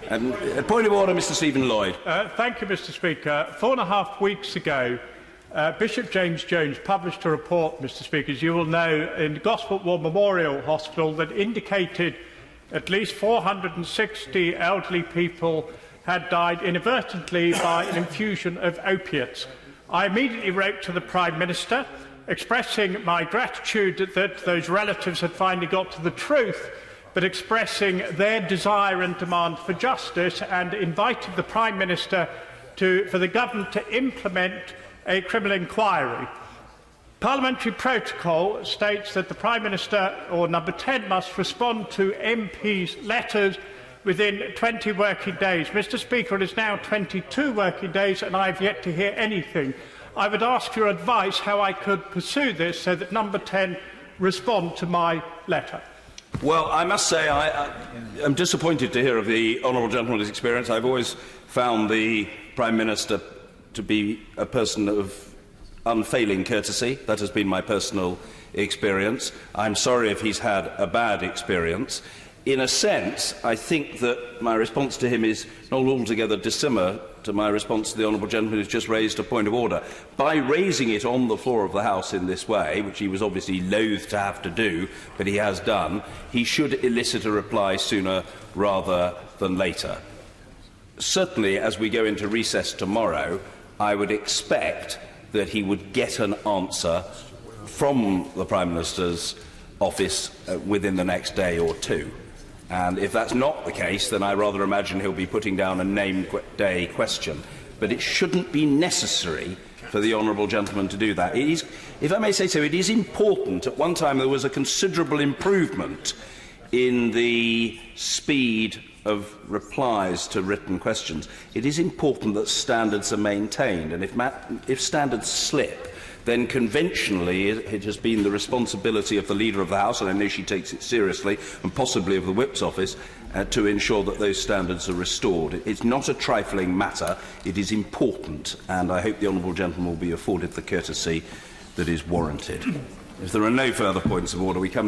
Point of order, Mr. Stephen Lloyd. Thank you, Mr. Speaker. 4.5 weeks ago, Bishop James Jones published a report, Mr. Speaker, as you will know, in Gosport War Memorial Hospital that indicated at least 460 elderly people had died inadvertently by an infusion of opiates. I immediately wrote to the Prime Minister, expressing my gratitude that those relatives had finally got to the truth, but expressing their desire and demand for justice, and invited the Prime Minister for the government to implement a criminal inquiry. Parliamentary protocol states that the Prime Minister, or number 10, must respond to MPs' letters within 20 working days. Mr. Speaker, it is now 22 working days and I have yet to hear anything. I would ask your advice how I could pursue this so that number 10 respond to my letter. Well, I must say I am disappointed to hear of the honourable gentleman's experience. I've always found the Prime Minister to be a person of unfailing courtesy. That has been my personal experience. I'm sorry if he's had a bad experience. In a sense, I think that my response to him is not altogether dissimilar to my response to the honourable gentleman who's just raised a point of order. By raising it on the floor of the House in this way, which he was obviously loath to have to do, but he has done, he should elicit a reply sooner rather than later. Certainly, as we go into recess tomorrow, I would expect that he would get an answer from the Prime Minister's office within the next day or two. And if that's not the case, then I rather imagine he'll be putting down a name-day question. But it shouldn't be necessary for the honourable gentleman to do that. It is, if I may say so, it is important. At one time there was a considerable improvement in the speed of replies to written questions. It is important that standards are maintained, and if standards slip, then conventionally it has been the responsibility of the Leader of the House, and I know she takes it seriously, and possibly of the Whip's office, to ensure that those standards are restored. It's not a trifling matter, it is important, and I hope the honourable gentleman will be afforded the courtesy that is warranted. If there are no further points of order, we come now